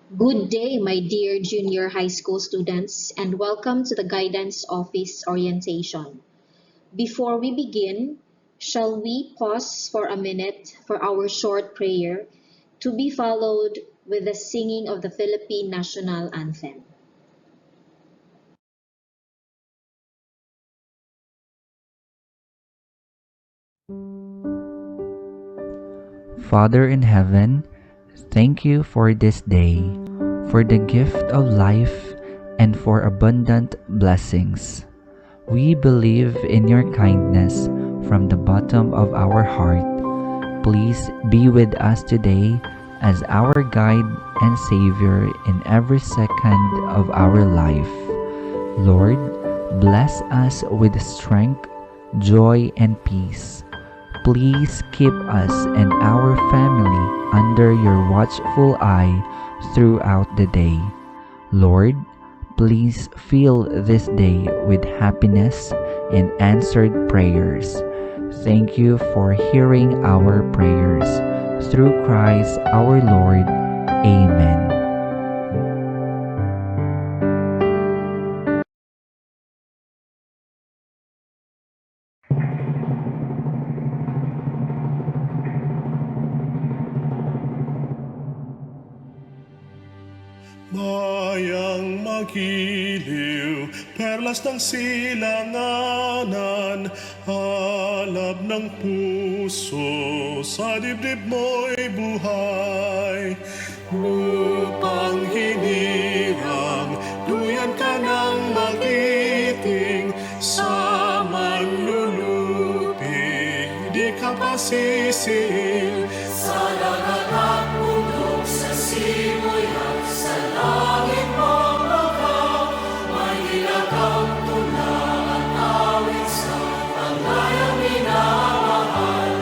Good day, my dear junior high school students, and welcome to the Guidance Office orientation. Before we begin, shall we pause for a minute for our short prayer to be followed with the singing of the Philippine National Anthem? Father in heaven, thank you for this day, for the gift of life, and for abundant blessings. We believe in your kindness from the bottom of our heart. Please be with us today as our guide and Savior in every second of our life. Lord, bless us with strength, joy, and peace. Please keep us and our family under your watchful eye throughout the day. Lord, please fill this day with happiness and answered prayers. Thank you for hearing our prayers. Through Christ our Lord. Amen. Bayang magiliw, perlas ng silanganan, alab ng puso, sa dibdib mo'y buhay. Lupang hinirang, duyan ka ng magiting, sa manlulupi, di ka pasisiil. Sa dagat at bundok, sa simoy at sa langit mamaka, may nilagang tula at awit sa panglayang minamahal.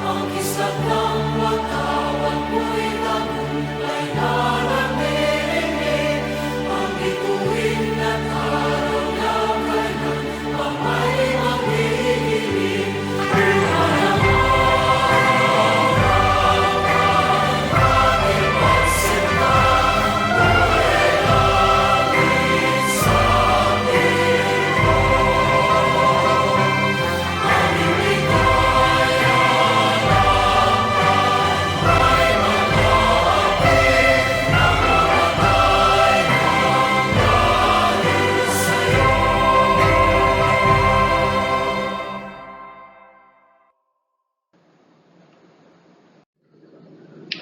Ang kisap ng watawat mo'y tagumpay na nagdirinig, ang bituin at araw na kailan pamay maghihiling.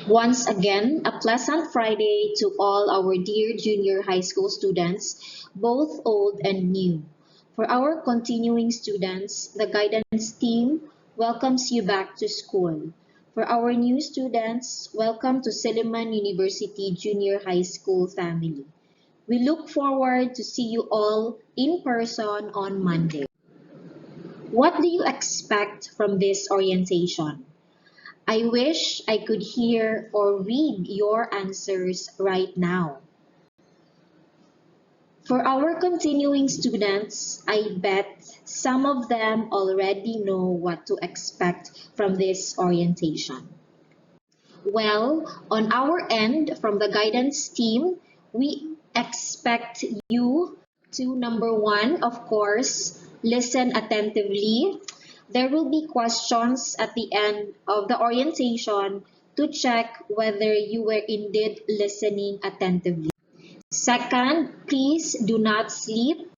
Once again, a pleasant Friday to all our dear junior high school students, both old and new. For our continuing students, the guidance team welcomes you back to school. For our new students, welcome to Silliman University Junior High School family. We look forward to see you all in person on Monday. What do you expect from this orientation? I wish I could hear or read your answers right now. For our continuing students, I bet some of them already know what to expect from this orientation. Well, on our end, from the guidance team, we expect you to, number one, of course, listen attentively. There will be questions at the end of the orientation to check whether you were indeed listening attentively. Second, please do not sleep.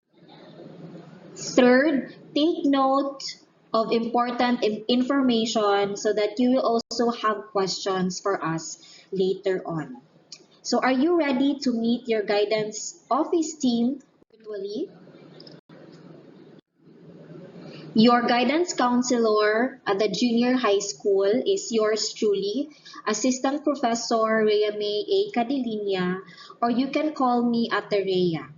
Third, take note of important information so that you will also have questions for us later on. So are you ready to meet your guidance office team virtually? Your guidance counselor at the junior high school is yours truly, Assistant Professor Rhea May A. Cadilinia, or you can call me Ate Rhea.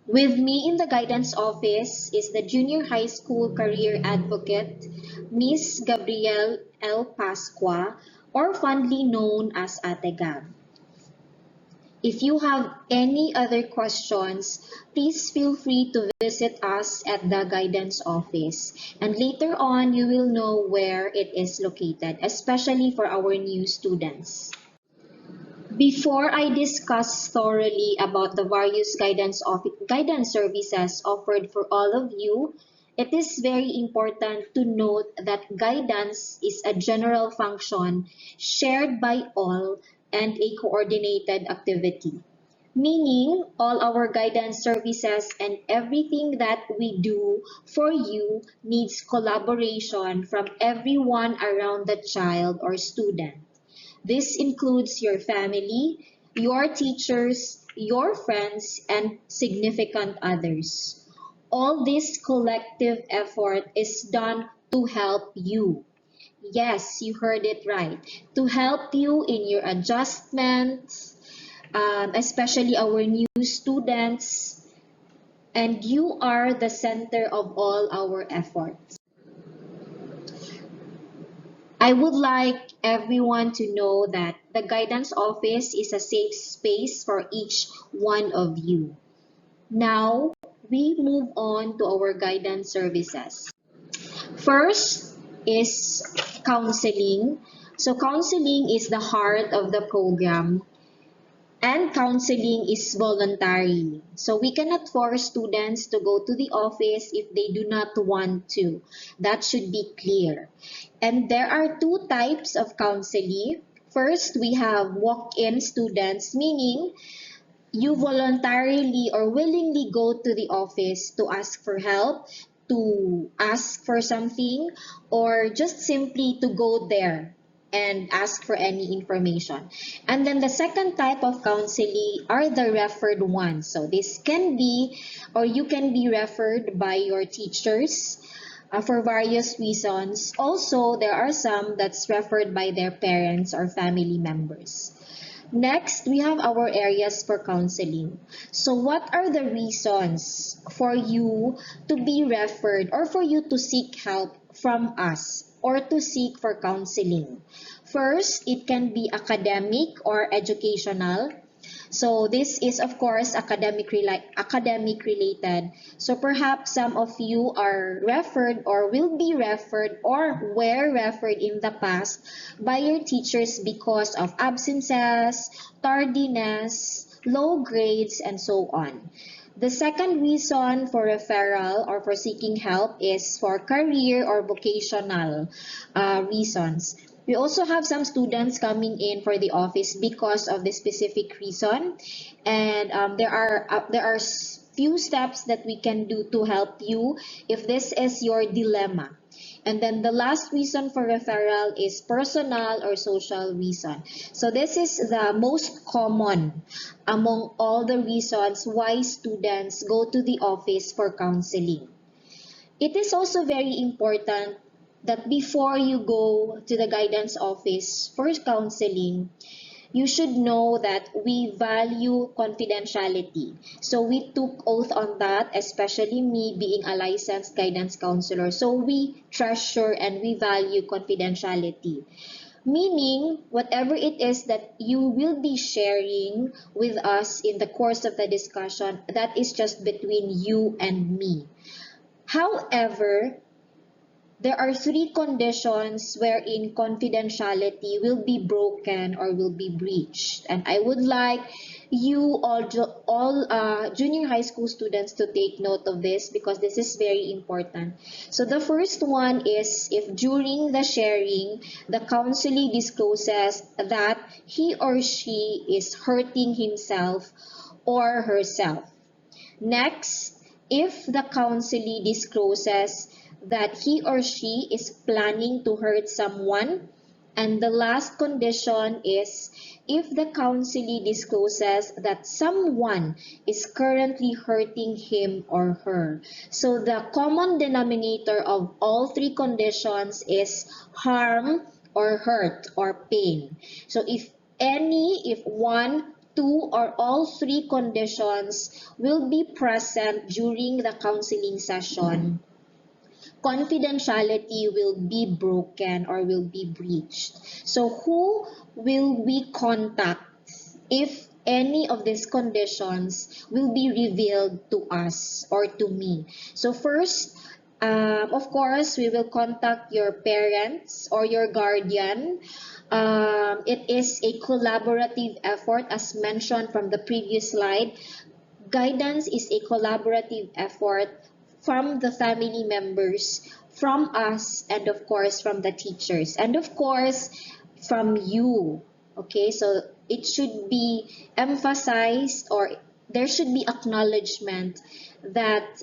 With me in the guidance office is the junior high school career advocate, Miss Gabrielle L. Pasqua, or fondly known as Ate Gab. If you have any other questions, please feel free to visit us at the guidance office. And later on, you will know where it is located, especially for our new students. Before I discuss thoroughly about the various guidance services offered for all of you, it is very important to note that guidance is a general function shared by all and a coordinated activity. Meaning, all our guidance services and everything that we do for you needs collaboration from everyone around the child or student. This includes your family, your teachers, your friends, and significant others. All this collective effort is done to help you. Yes, you heard it right. To help you in your adjustments, especially our new students, and you are the center of all our efforts. I would like everyone to know that the guidance office is a safe space for each one of you. Now, we move on to our guidance services. First is counseling. So, counseling is the heart of the program. And counseling is voluntary. So we cannot force students to go to the office if they do not want to. That should be clear. And there are two types of counseling. First, we have walk-in students, meaning you voluntarily or willingly go to the office to ask for help, to ask for something, or just simply to go there and ask for any information. And then the second type of counseling are the referred ones. So this can be, or you can be referred by your teachers for various reasons. Also, there are some that's referred by their parents or family members. Next, we have our areas for counseling. So what are the reasons for you to be referred or for you to seek help from us or to seek for counseling? First, it can be academic or educational. So this is of course academic related. So perhaps some of you are referred or will be referred or were referred in the past by your teachers because of absences, tardiness, low grades, and so on. The second reason for referral or for seeking help is for career or vocational reasons. We also have some students coming in for the office because of the specific reason, and there are few steps that we can do to help you if this is your dilemma. And then the last reason for referral is personal or social reason. So this is the most common among all the reasons why students go to the office for counseling. It is also very important that before you go to the guidance office for counseling, you should know that we value confidentiality. So we took oath on that, especially me being a licensed guidance counselor. So we treasure and we value confidentiality. Meaning, whatever it is that you will be sharing with us in the course of the discussion, that is just between you and me. However, there are three conditions wherein confidentiality will be broken or will be breached. And I would like you all junior high school students to take note of this because this is very important. So the first one is if during the sharing, the counselee discloses that he or she is hurting himself or herself. Next, if the counselee discloses that he or she is planning to hurt someone. And the last condition is if the counselee discloses that someone is currently hurting him or her. So the common denominator of all three conditions is harm or hurt or pain. So if one, two, or all three conditions will be present during the counseling session, confidentiality will be broken or will be breached. So who will we contact if any of these conditions will be revealed to us or to me? So first, of course, we will contact your parents or your guardian It is a collaborative effort as mentioned from the previous slide. Guidance is a collaborative effort from the family members, from us, and of course from the teachers, and of course from you. Okay, so it should be emphasized, or there should be acknowledgement that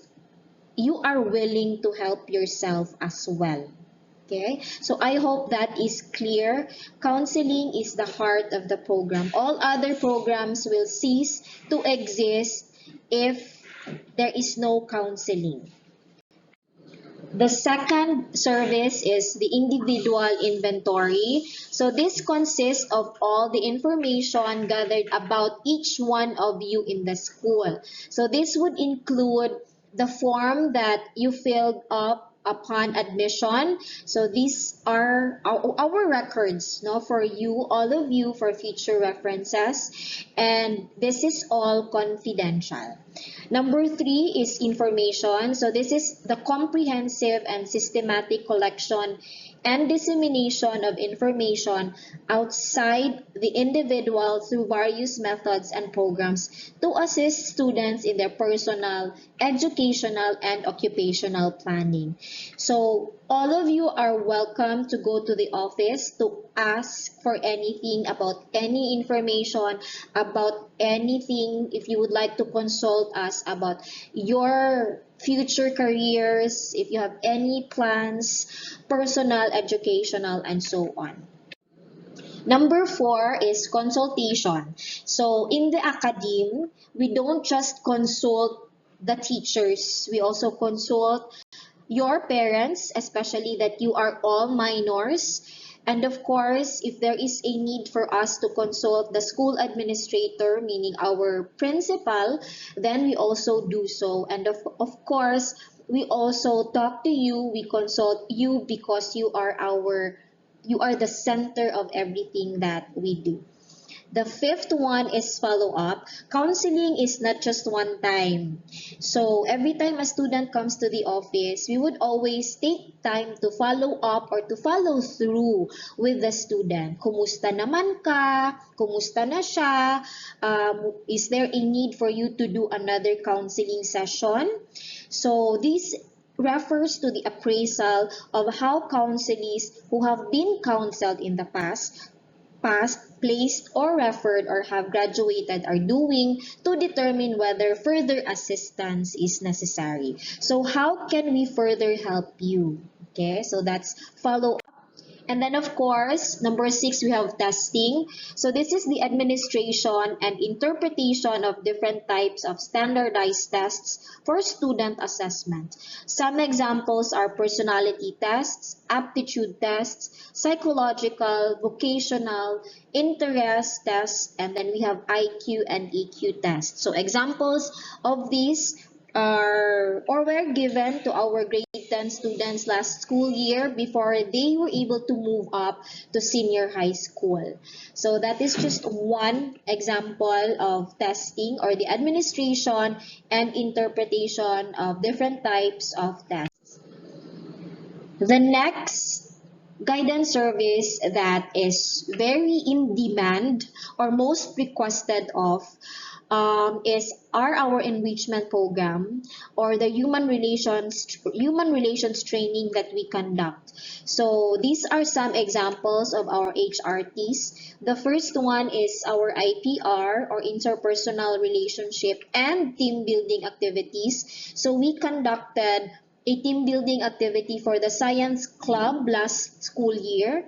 you are willing to help yourself as well. Okay, so I hope that is clear. Counseling is the heart of the program. All other programs will cease to exist if there is no counseling. The second service is the individual inventory. So this consists of all the information gathered about each one of you in the school. So this would include the form that you filled up upon admission. So these are our records, no, for you, all of you, for future references. And this is all confidential. Number 3 is information. So this is the comprehensive and systematic collection and dissemination of information outside the individual through various methods and programs to assist students in their personal, educational, and occupational planning. So all of you are welcome to go to the office to ask for anything about any information, about anything, if you would like to consult us about your future careers, if you have any plans, personal, educational, and so on. Number 4 is consultation. So in the academe, we don't just consult the teachers, we also consult your parents, especially that you are all minors. And of course, if there is a need for us to consult the school administrator, meaning our principal, then we also do so. And of course, we also talk to you, we consult you because you are the center of everything that we do. The 5th one is follow-up. Counseling is not just one time. So every time a student comes to the office, we would always take time to follow up or to follow through with the student. Kumusta naman ka? Kumusta na siya? Is there a need for you to do another counseling session? So this refers to the appraisal of how counselees who have been counseled in the past, placed, or referred, or have graduated are doing to determine whether further assistance is necessary. So how can we further help you? Okay, so that's follow up. And then of course, number 6, we have testing. So this is the administration and interpretation of different types of standardized tests for student assessment. Some examples are personality tests, aptitude tests, psychological, vocational, interest tests, and then we have IQ and EQ tests. So examples of these are or were given to our grade 10 students last school year before they were able to move up to senior high school. So that is just one example of testing or the administration and interpretation of different types of tests. The next guidance service that is very in demand or most requested of is our enrichment program or the human relations training that we conduct. So these are some examples of our HRTs. The first one is our IPR or interpersonal relationship and team building activities. So we conducted a team building activity for the science club last school year.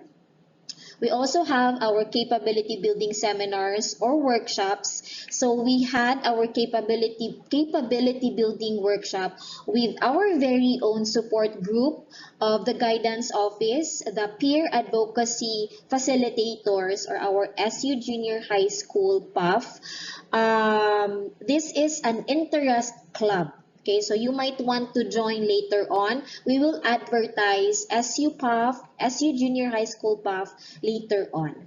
We also have our capability building seminars or workshops. So we had our capability building workshop with our very own support group of the guidance office, the peer advocacy facilitators, or our SU Junior High School PUF. This is an interest club. Okay, so you might want to join later on. We will advertise SU PUF, SU Junior High School PUF later on.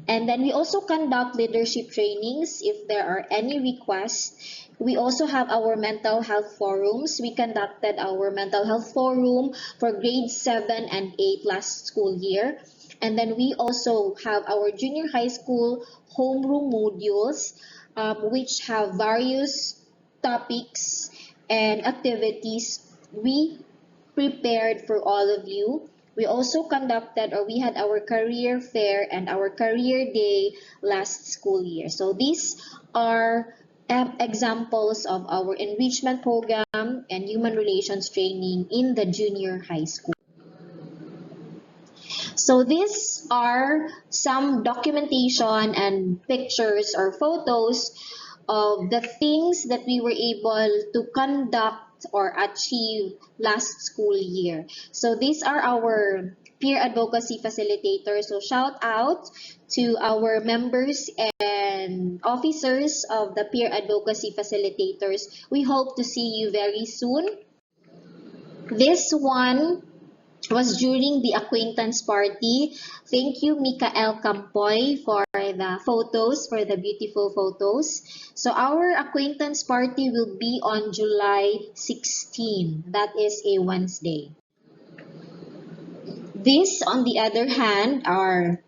And then we also conduct leadership trainings if there are any requests. We also have our mental health forums. We conducted our mental health forum for grades 7 and 8 last school year. And then we also have our junior high school homeroom modules, which have various topics and activities we prepared for all of you. We also conducted, or we had our career fair and our career day last school year. So these are examples of our enrichment program and human relations training in the junior high school. So these are some documentation and pictures or photos of the things that we were able to conduct or achieve last school year. So these are our peer advocacy facilitators. So shout out to our members and officers of the peer advocacy facilitators. We hope to see you very soon. This one was during the acquaintance party. Thank you, Mikael Campoy, for the photos, for the beautiful photos. So our acquaintance party will be on July 16. That is a Wednesday. This, on the other hand, are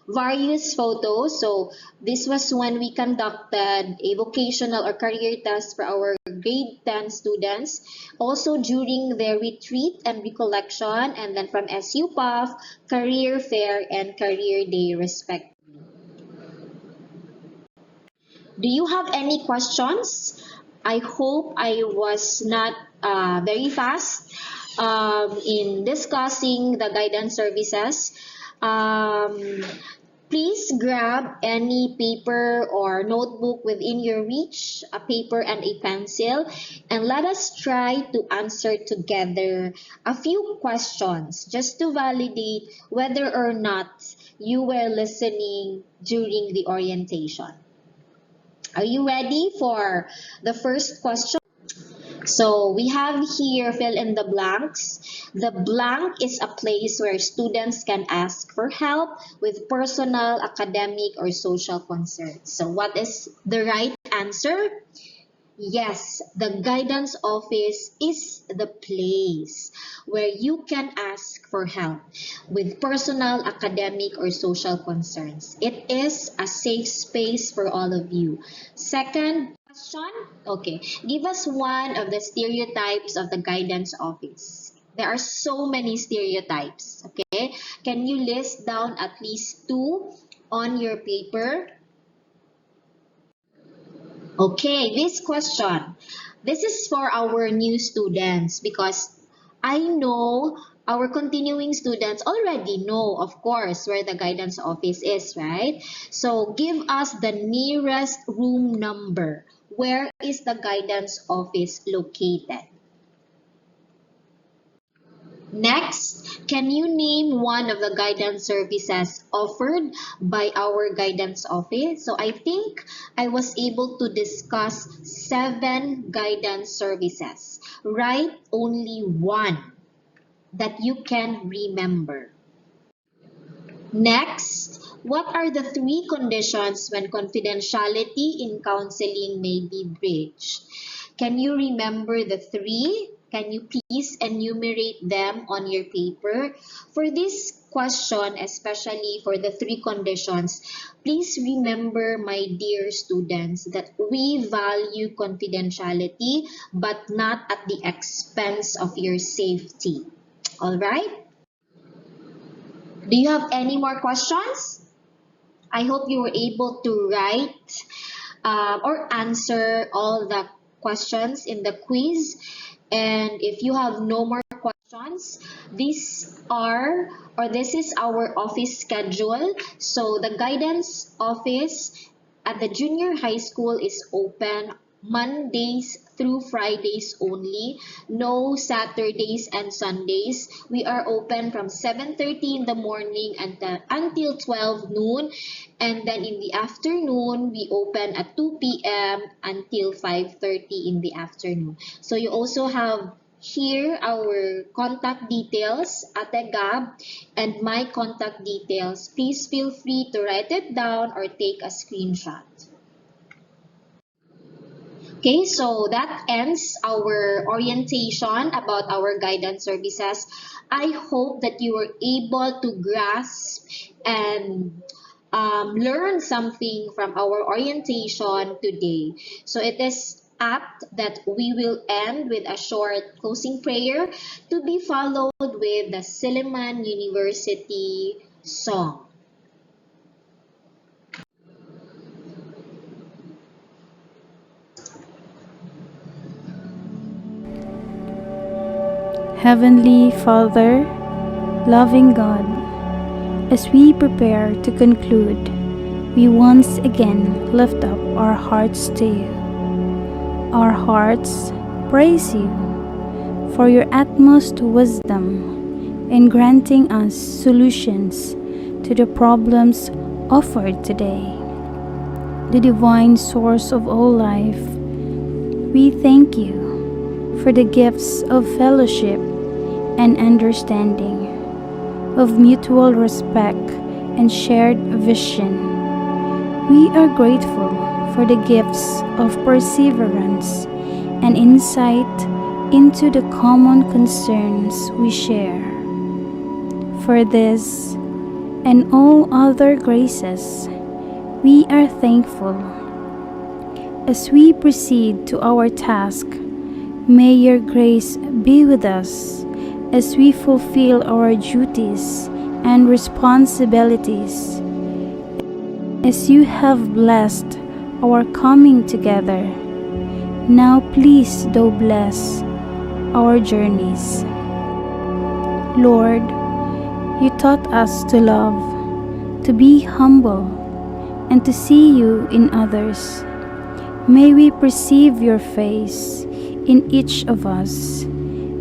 various photos. So this was when we conducted a vocational or career test for our grade 10 students. Also during their retreat and recollection, and then from SUPAF, career fair and career day respectively. Do you have any questions? I hope I was not very fast in discussing the guidance services. Please grab any paper or notebook within your reach, a paper and a pencil, and let us try to answer together a few questions just to validate whether or not you were listening during the orientation. Are you ready for the first question? So we have here fill in the blanks. The blank is a place where students can ask for help with personal, academic, or social concerns. So what is the right answer? Yes, the guidance office is the place where you can ask for help with personal, academic, or social concerns. It is a safe space for all of you. Second question, okay, give us one of the stereotypes of the guidance office. There are so many stereotypes, okay? Can you list down at least two on your paper? Okay, this question. This is for our new students because I know our continuing students already know, of course, where the guidance office is, right? So give us the nearest room number. Where is the guidance office located? Next, can you name one of the guidance services offered by our guidance office? So I think I was able to discuss 7 guidance services. Write only one that you can remember. Next, what are the 3 conditions when confidentiality in counseling may be breached? Can you remember the 3? Can you please enumerate them on your paper? For this question, especially for the 3 conditions, please remember, my dear students, that we value confidentiality but not at the expense of your safety. All right? Do you have any more questions? I hope you were able to write or answer all the questions in the quiz. And if you have no more questions, this is our office schedule. So the guidance office at the junior high school is open Mondays through Fridays only. No Saturdays and Sundays. We are open from 7:30 in the morning until 12 noon. And then in the afternoon, we open at 2 p.m. until 5:30 in the afternoon. So you also have here our contact details, Ate Gab, and my contact details. Please feel free to write it down or take a screenshot. Okay, so that ends our orientation about our guidance services. I hope that you were able to grasp and learn something from our orientation today. So it is apt that we will end with a short closing prayer to be followed with the Silliman University song. Heavenly Father, loving God, as we prepare to conclude, we once again lift up our hearts to you. Our hearts praise you for your utmost wisdom in granting us solutions to the problems offered today. The divine source of all life, we thank you for the gifts of fellowship and understanding, of mutual respect and shared vision. We are grateful for the gifts of perseverance and insight into the common concerns we share. For this and all other graces, we are thankful. As we proceed to our task, may your grace be with us as we fulfill our duties and responsibilities. As you have blessed our coming together, now please do bless our journeys. Lord, you taught us to love, to be humble, and to see you in others. May we perceive your face in each of us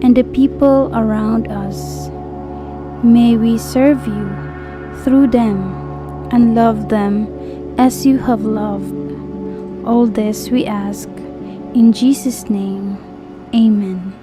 and the people around us. May we serve you through them and love them as you have loved. All this we ask in Jesus' name. Amen.